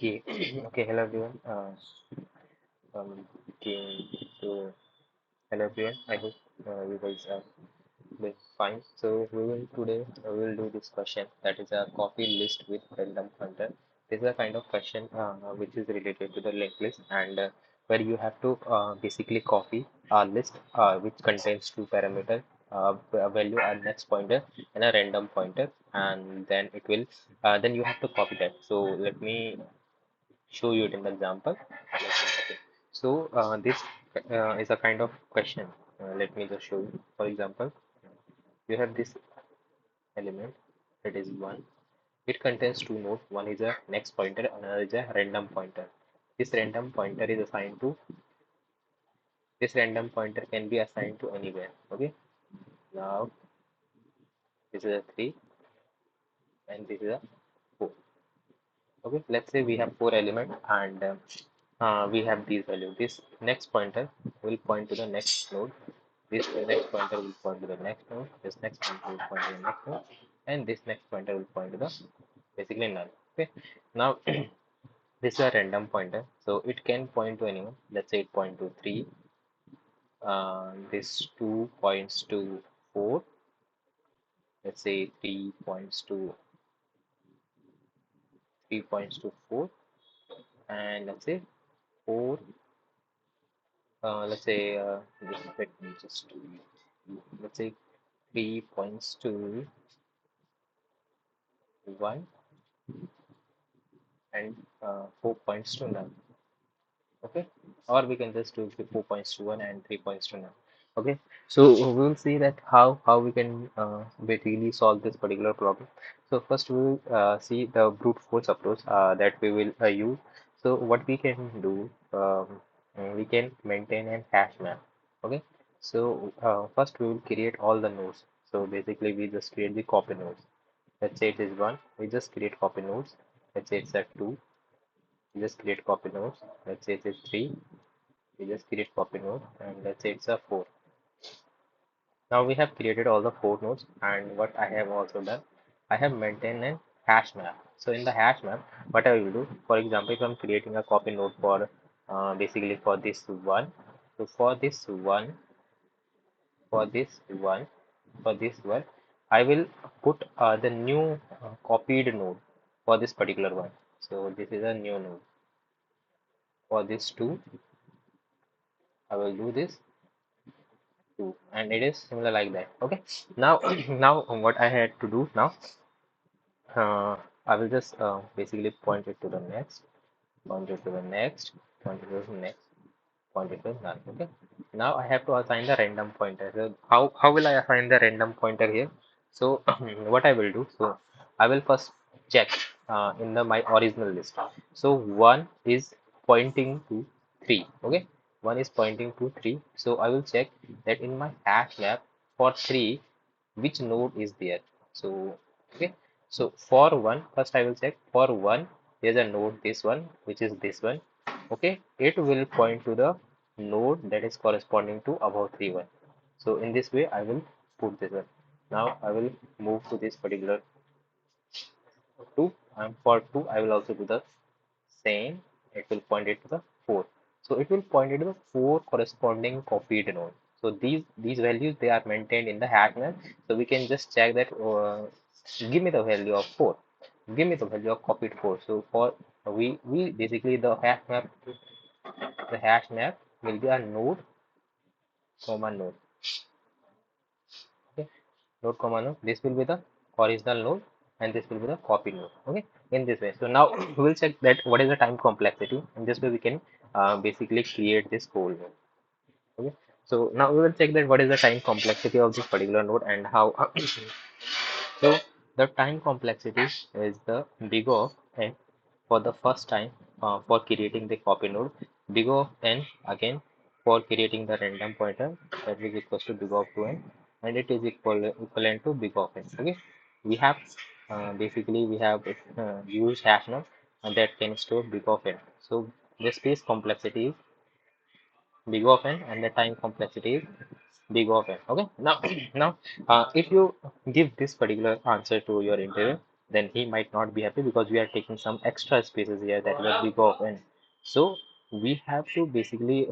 Okay, okay, hello everyone. Okay, so hello everyone. I hope you guys are doing fine. So we will do this question that is a copy list with random pointer. This is a kind of question which is related to the linked list and where you have to basically copy a list which contains two parameters, a value, a next pointer, and a random pointer, and then it will then you have to copy that. So let me show you it in the example. Okay. So this is a kind of question. Let me just show you. For example, you have this element. It is one. It contains two nodes. One is a next pointer, another is a random pointer. This random pointer is assigned to this random pointer can be assigned to anywhere. Okay. Now this is a three and this is a four. Okay. Let's say we have four elements and we have these values. This next pointer will point to the next node. This next pointer will point to the next node. This next pointer will point to the next node, and this next pointer will point to the basically null. Okay. Now this is a random pointer, so it can point to anyone. Let's say it point to three. This two points to four. Let's say three points to four, and let's say four. Let's say let me just let's say 3 points to one and 4 points to none. Okay, or we can just do 4 points to one and 3 points to none. Okay, so we'll see that how we can basically solve this particular problem. So first we will see the brute force approach that we will use. So what we can do, we can maintain an hash map. Okay, so first we will create all the nodes. So basically we just create the copy nodes. Let's say it is one, we just create copy nodes. Let's say it's a two, we just create copy nodes. Let's say it's three, we just create copy node, and let's say it's a four. Now we have created all the four nodes, and what I have also done, I have maintained a hash map. So in the hash map, what I will do, for example, if I'm creating a copy node for basically for this one, so for this one, for this one, I will put the new copied node for this particular one. So this is a new node. For this two, I will do this two, and it is similar like that. Okay, now now what I had to do now, I will just basically point it to the next, point it to the next, point it to the next, point it to none. Okay, now I have to assign the random pointer. So how will I assign the random pointer here? So what I will do, so I will first check in the my original list. So one is pointing to three. Okay, one is pointing to three. So I will check that in my hash map for three, which node is there. So okay, so for one, first I will check for one, there's a node this one, which is this one. Okay, it will point to the node that is corresponding to above 3 1. So in this way I will put this one. Now I will move to this particular 2, and for 2 I will also do the same. It will point it to the 4. So it will point it to the 4 corresponding copied node. So these values, they are maintained in the hash map. So we can just check that give me the value of 4, give me the value of copied 4. So for we basically the hash map will be a node comma node. Okay, node comma node, this will be the original node and this will be the copy node. Okay, in this way. So now we'll check that what is the time complexity, and this way we can basically create this whole node. Okay, so now we will check that what is the time complexity of this particular node and how. So the time complexity is the big O of n for the first time for creating the copy node, big O of n again for creating the random pointer, that is equals to big O of 2n, and it is equivalent to big O of n. Okay, we have basically we have used hash map and that can store big O of n. So the space complexity is big O of n and the time complexity is big O of n. Okay, now now if you give this particular answer to your interview, then he might not be happy because we are taking some extra spaces here that were big of n. So we have to basically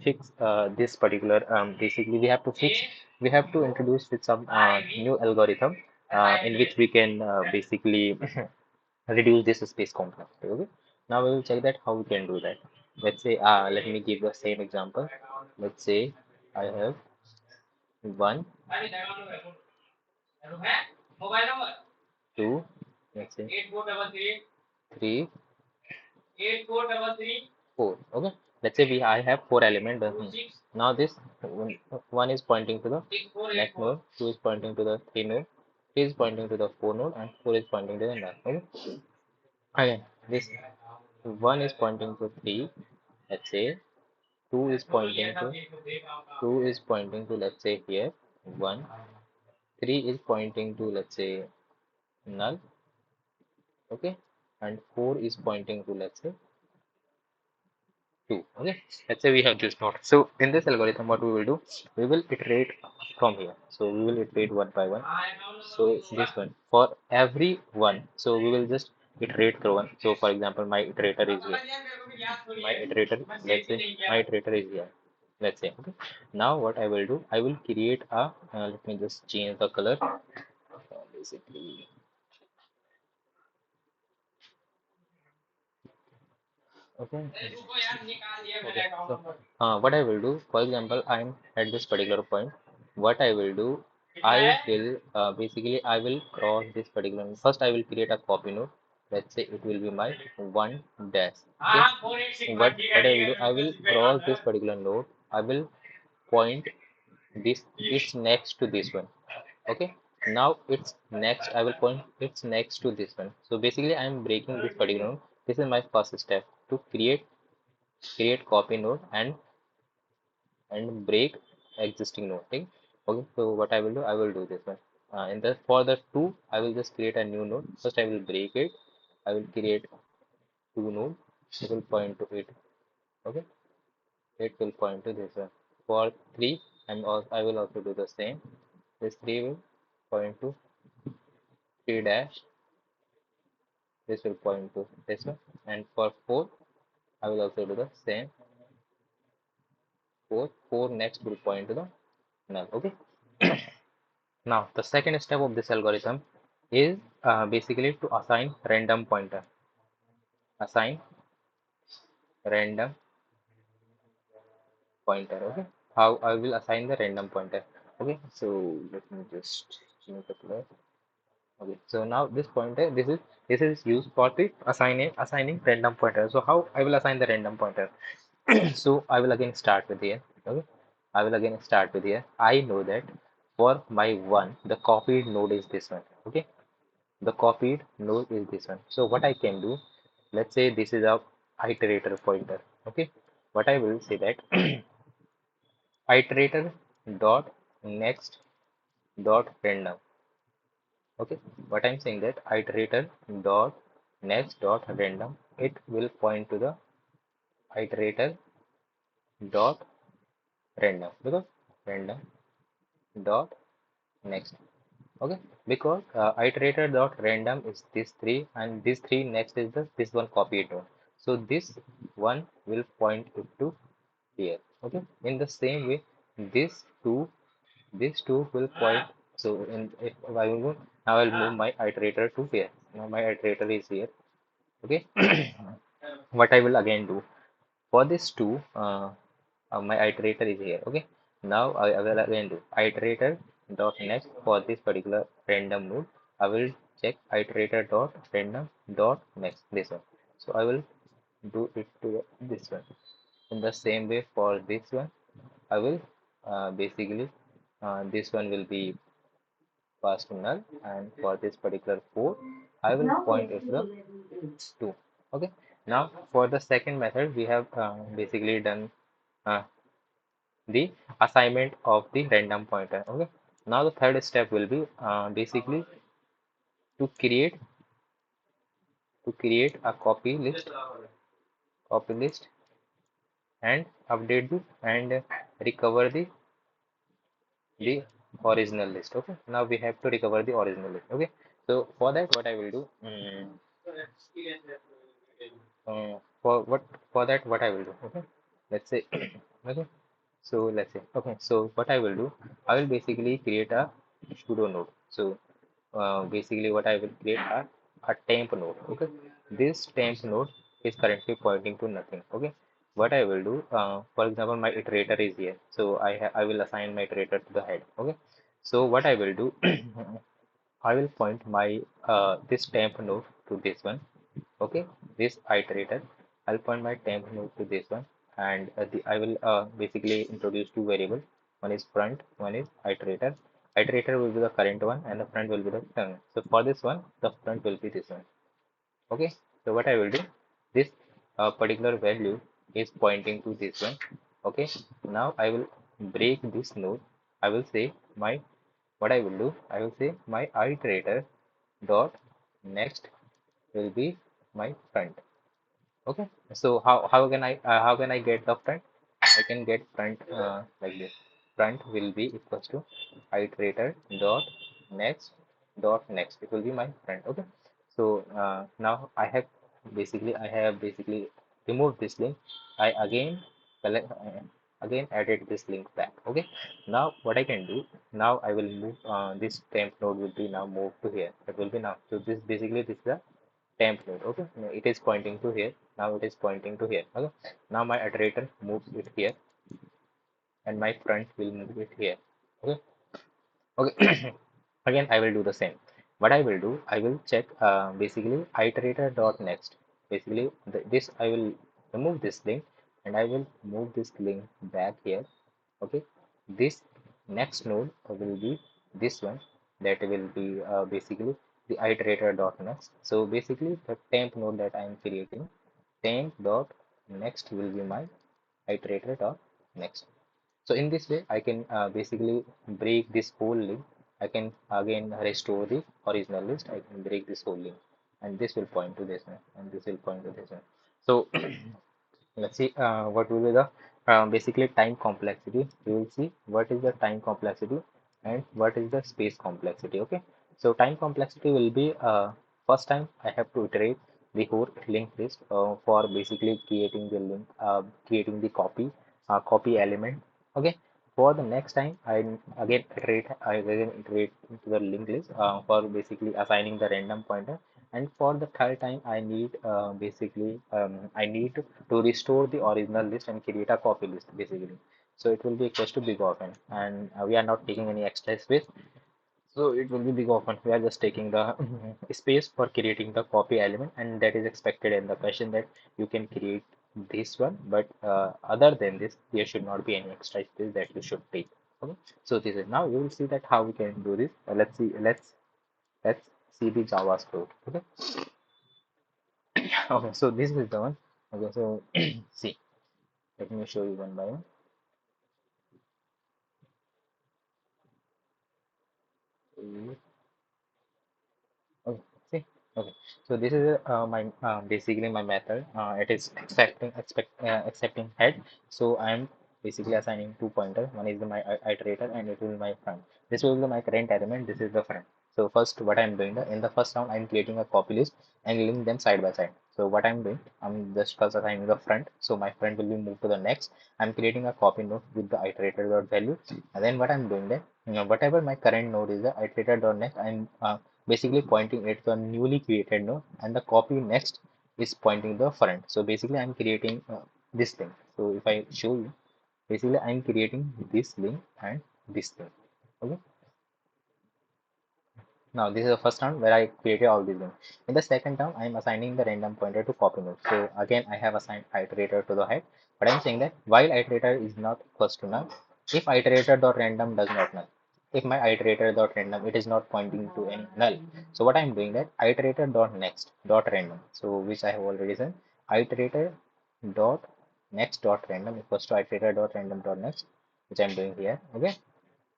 fix this particular basically we have to introduce with some new algorithm in which we can basically reduce this space complexity. Okay, now we will check that how we can do that. Let's say let me give the same example. Let's say I have one, two, let's say three, four. Okay, let's say we I have four elements. Now this one is pointing to the next node, two is pointing to the three node, three is pointing to the four node, and four is pointing to the nine. Okay, again this one is pointing to three. Let's say two is pointing to let's say here one, three is pointing to let's say null. Okay, and four is pointing to let's say 2. Okay, let's say we have this node. So in this algorithm what we will do, we will iterate from here. So we will iterate one by one. So this one for every one, so we will just iterate through one. So for example, my iterator is here, let's say my iterator is here, let's say. Okay, now what I will do, I will create a let me just change the color basically. Okay. Okay. So, what I will do, for example, I'm at this particular point. What I will do, I will basically I will cross this particular. First, I will create a copy node. Let's say it will be my one dash. Okay. What I will do, I will cross this particular node. I will point this next to this one. Okay. Now it's next. I will point it's next to this one. So basically, I am breaking this particular node. This is my first step to create copy node and break existing node. Okay. Okay, so what I will do, I will do this one. In the for the two, I will just create a new node. First, I will break it. I will create two node. It will point to it. Okay, it will point to this one. For three, I will also do the same. This three will point to three dash. This will point to this one. And for four, I will also do the same. Four next will point to the null. Okay. Now, the second step of this algorithm is basically to assign random pointer. Assign random pointer. Okay. How I will assign the random pointer. Okay. So let me just change the color. Okay. So now this pointer, this is used for the assigning random pointer. So how I will assign the random pointer? So I will again start with here. Okay. I will again start with here. I know that for my one, the copied node is this one. Okay. The copied node is this one. So what I can do, let's say this is a iterator pointer. Okay, what I will say that iterator dot next dot random. Okay, what I'm saying that iterator dot next dot random, it will point to the iterator dot random because random dot next. Okay, because iterator dot random is this three and this three next is this one copied node. So this one will point it to here. Okay, in the same way, this two will point. So in if I will move, now I'll move my iterator to here. Now my iterator is here. Okay, what I will again do for this two, my iterator is here. Okay, now I will again do iterator dot next for this particular random node. I will check iterator dot random dot next this one. So I will do it to this one. In the same way for this one, I will basically this one will be passed to null, and for this particular 4, I will point it to the 2. Okay. Now for the second method, we have basically done uh, the assignment of the random pointer. Okay. Now the third step will be basically to create a copy list and update the and recover the original list. Okay, now we have to recover the original list. Okay, so for that, what I will do, for that, what I will do. Okay, let's say, okay, so let's say, okay, so what I will do, I will basically create a pseudo node. So basically, what I will create a temp node. Okay, this temp node is currently pointing to nothing. Okay, what I will do, for example, my iterator is here, so I will assign my iterator to the head. Okay, so what I will do, I will point my this temp node to this one. Okay, this iterator, I'll point my temp node to this one, and I will basically introduce two variables. One is front, one is iterator. Iterator will be the current one, and the front will be the so for this one, the front will be this one. Okay, so what I will do, this particular value is pointing to this one. Okay, now I will break this node. I will say my what I will do, I will say my iterator dot next will be my front. Okay, so how can I get the front? I can get front like this. Front will be equals to iterator dot next dot next. It will be my front. Okay, so now I have basically removed this link. I again again added this link back. Okay, now what I can do, now I will move this temp node will be now moved to here. It will be now, so this is the temp node. Okay, now it is pointing to here. Now it is pointing to here. Okay, now my iterator moves it here, and my front will move it here. Okay, okay. Again, I will do the same. What I will do, I will check basically iterator dot next. Basically, this I will remove this link, and I will move this link back here. Okay, this next node will be this one, that will be basically the iterator dot next. So basically, the temp node that I am creating, temp dot next will be my iterator dot next. So in this way, I can basically break this whole link. I can again restore the original list. I can break this whole link, and this will point to this one, and this will point to this one. So let's see what will be the basically time complexity. We will see what is the time complexity and what is the space complexity. Okay, so time complexity will be first time I have to iterate the whole linked list for basically creating the link, creating the copy element. Okay, for the next time I again iterate into the linked list for basically assigning the random pointer, and for the third time I need basically I need to restore the original list and create a copy list basically. So it will be equals to big O, and we are not taking any extra space, so it will be big O. We are just taking the space for creating the copy element, and that is expected in the question that you can create this one, but other than this there should not be any extra space that you should take. Okay, so this is, now you will see that how we can do this. Let's see the JavaScript. Okay. Okay, so this is the one. Okay, so see, let me show you one by one. Mm, okay, see, okay. So this is my basically my method. It is accepting head. So I'm basically assigning two pointers. One is the my iterator, and it will be my front. This will be my current element. This is the front. So first, what I'm doing, in the first round, I'm creating a copy list and link them side by side. So what I'm doing, I'm just first assigning the front. So my front will be moved to the next. I'm creating a copy node with the iterator dot value, and then what I'm doing then, whatever my current node is the iterator dot next, I'm basically pointing it to a newly created node, and the copy next is pointing the front. So basically I'm creating this thing. So if I show you, basically I'm creating this link and this thing. Okay, now this is the first round where I created all these links. In the second round, I am assigning the random pointer to copy node. So again, I have assigned iterator to the head, but I'm saying that while iterator is not equals to null, if iterator dot random does not null, if my iterator dot random it is not pointing to any null. So what I'm doing, that iterator dot next dot random. So which I have already said, iterator dot next dot random equals to iterator dot random dot next, which I'm doing here. Okay.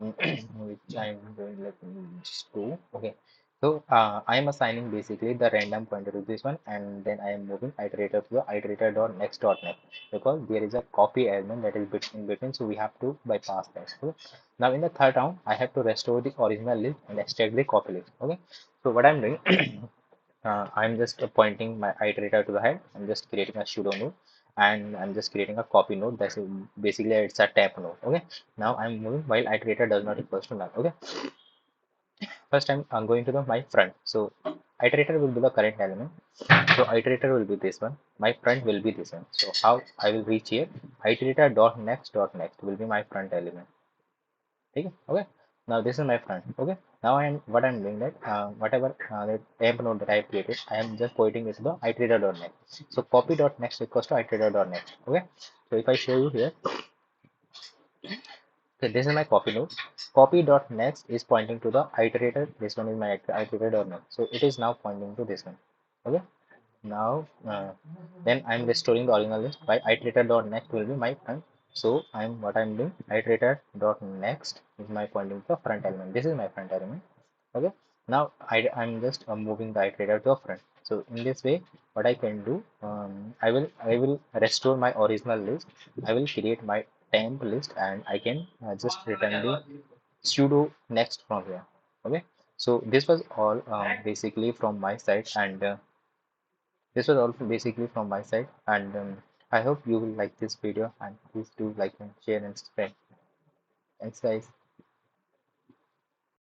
Which I'm doing, let me just do. Okay, So I am assigning basically the random pointer to this one, and then I am moving iterator to the iterator dot next dot next, because there is a copy element that is in between, so we have to bypass that. So now in the third round, I have to restore the original list and extract the copy list. Okay, so what I'm doing, I'm just pointing my iterator to the head. I'm just creating a pseudo node, and I'm just creating a copy node. That's basically it's a temp node. Okay, now I'm moving while iterator does not equals to null. Okay, first I'm going to the my front. So iterator will be the current element. So iterator will be this one. My front will be this one. So how I will reach here? Iterator dot next will be my front element. Okay. Okay. Now this is my front. Okay. Now I'm doing that whatever the temp node that I have created, I am just pointing it to the iterator dot next. So copy dot next equals to iterator dot next. Okay. So if I show you here, okay, this is my copy node. Copy dot next is pointing to the iterator. This one is my iterator dot next. So it is now pointing to this one. Okay. Now then I'm restoring the original list by iterator dot next will be my front. So I'm doing iterator dot next is my pointing to the front element. This is my front element. Okay. Now I'm just moving the iterator to a front. So in this way, what I can do, I will restore my original list. I will create my temp list, and I can just return the pseudo next from here. Okay. So this was all basically from my side, and this was all basically from my side, and I hope you will like this video, and please do like and share and subscribe. Thanks guys.